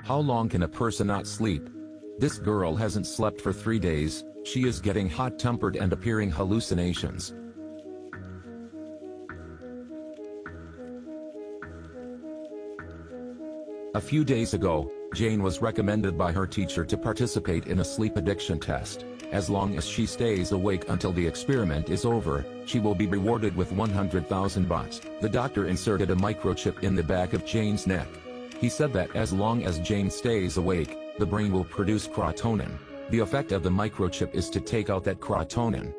How long can a person not sleep? This girl hasn't slept for 3 days, she is getting hot-tempered and appearing hallucinations. A few days ago, Jane was recommended by her teacher to participate in a sleep addiction test. As long as she stays awake until the experiment is over, she will be rewarded with 100,000 baht. The doctor inserted a microchip in the back of Jane's neck. He said that as long as Jane stays awake, the brain will produce serotonin. The effect of the microchip is to take out that serotonin.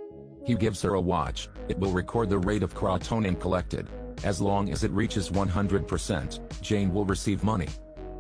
He gives her a watch, it will record the rate of serotonin collected. As long as it reaches 100%, Jane will receive money.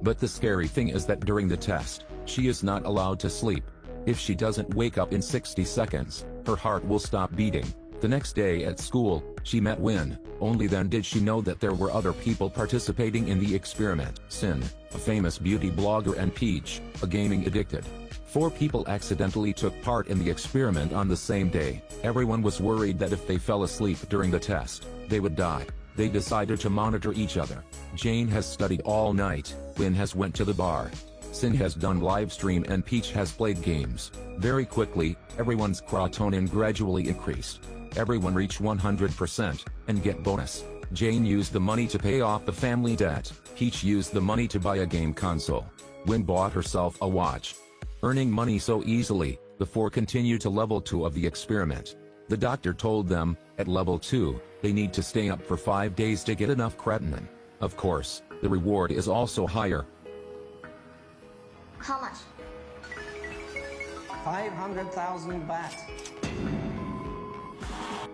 But the scary thing is that during the test, she is not allowed to sleep. If she doesn't wake up in 60 seconds, her heart will stop beating. The next day at school, she met Win. Only then did she know that there were other people participating in the experiment. Sin, a famous beauty blogger, and Peach, a gaming addicted. 4 people accidentally took part in the experiment on the same day. Everyone was worried that if they fell asleep during the test, they would die. They decided to monitor each other. Jane has studied all night, Win has went to the bar. Sin has done live stream and Peach has played games. Very quickly, everyone's serotonin gradually increased. Everyone reached 100% and get bonus. Jane used the money to pay off the family debt. Peach used the money to buy a game console. Win bought herself a watch. Earning money so easily, the 4 continue to level 2 of the experiment. The doctor told them, at level 2, they need to stay up for 5 days to get enough creatinine. Of course, the reward is also higher. How much? 500,000 baht.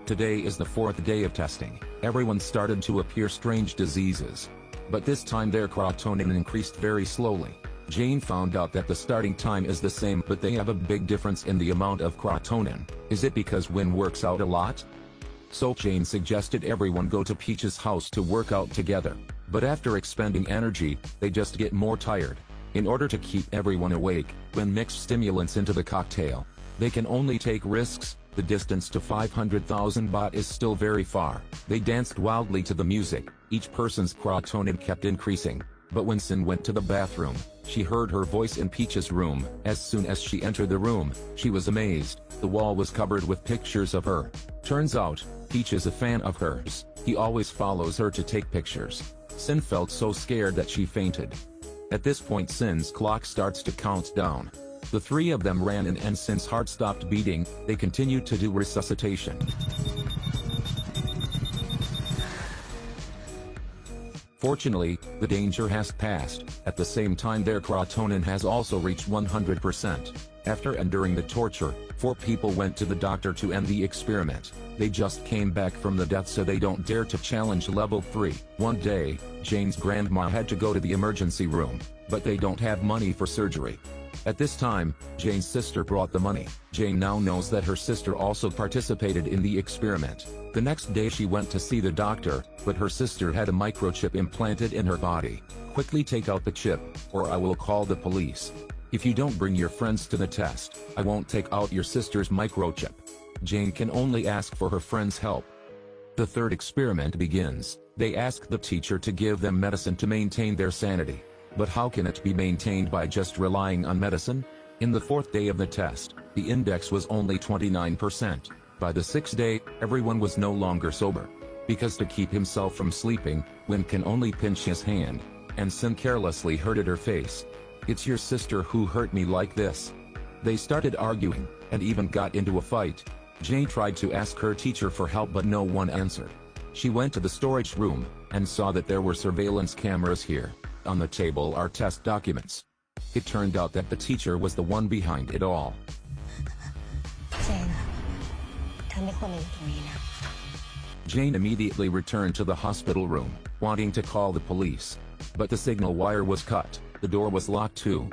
Today is the 4th day of testing. Everyone started to appear strange diseases. But this time their serotonin increased very slowly. Jane found out that the starting time is the same, but they have a big difference in the amount of serotonin. Is it because Win works out a lot? So Jane suggested everyone go to Peach's house to work out together. But after expending energy, they just get more tired. In order to keep everyone awake, Win mixed stimulants into the cocktail. They can only take risks. The distance to 500,000 baht is still very far. They danced wildly to the music. Each person's serotonin kept increasing. But when Sin went to the bathroom, she heard her voice in Peach's room. As soon as she entered the room, she was amazed. The wall was covered with pictures of her. Turns out, Peach is a fan of hers. He always follows her to take pictures. Sin felt so scared that she fainted. At this point Sin's clock starts to count down. The 3 of them ran in and Sin's heart stopped beating. They continued to do resuscitation. Fortunately, the danger has passed. At the same time their serotonin has also reached 100%. After and during the torture, 4 people went to the doctor to end the experiment. They just came back from the death, so they don't dare to challenge level 3. One day, Jane's grandma had to go to the emergency room, but they don't have money for surgery. At this time, Jane's sister brought the money. Jane now knows that her sister also participated in the experiment. The next day she went to see the doctor, but her sister had a microchip implanted in her body. Quickly take out the chip, or I will call the police. If you don't bring your friends to the test, I won't take out your sister's microchip. Jane can only ask for her friends' help. The 3rd experiment begins. They ask the teacher to give them medicine to maintain their sanity. But how can it be maintained by just relying on medicine? In the 4th day of the test, the index was only 29%. By the 6th day, everyone was no longer sober. Because to keep himself from sleeping, Win can only pinch his hand, and Sin carelessly hurted her face. It's your sister who hurt me like this. They started arguing, and even got into a fight. Jane tried to ask her teacher for help, but no one answered. She went to the storage room, and saw that there were surveillance cameras here. On the table are test documents. It turned out that the teacher was the one behind it all. Jane immediately returned to the hospital room, wanting to call the police. But the signal wire was cut, the door was locked too.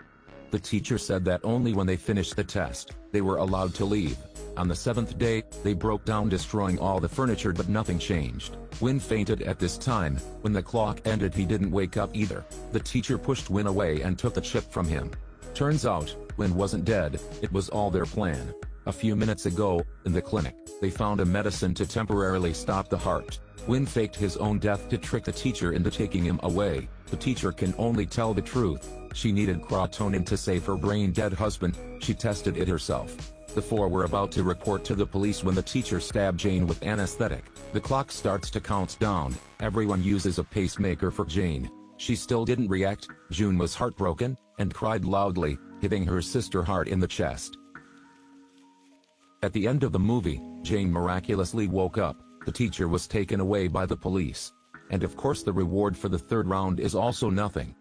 The teacher said that only when they finished the test, they were allowed to leave. On the 7th day, they broke down, destroying all the furniture, but nothing changed. Win fainted at this time. When the clock ended, he didn't wake up either. The teacher pushed Win away and took the chip from him. Turns out, Win wasn't dead, it was all their plan. A few minutes ago, in the clinic, they found a medicine to temporarily stop the heart. Wynn faked his own death to trick the teacher into taking him away. The teacher can only tell the truth. She needed croatonin to save her brain-dead husband. She tested it herself. The four were about to report to the police when the teacher stabbed Jane with anesthetic. The clock starts to count down. Everyone uses a pacemaker for Jane. She still didn't react. June was heartbroken and cried loudly, hitting her sister hard in the chest. At the end of the movie, Jane miraculously woke up. The teacher was taken away by the police. And of course the reward for the third round is also nothing.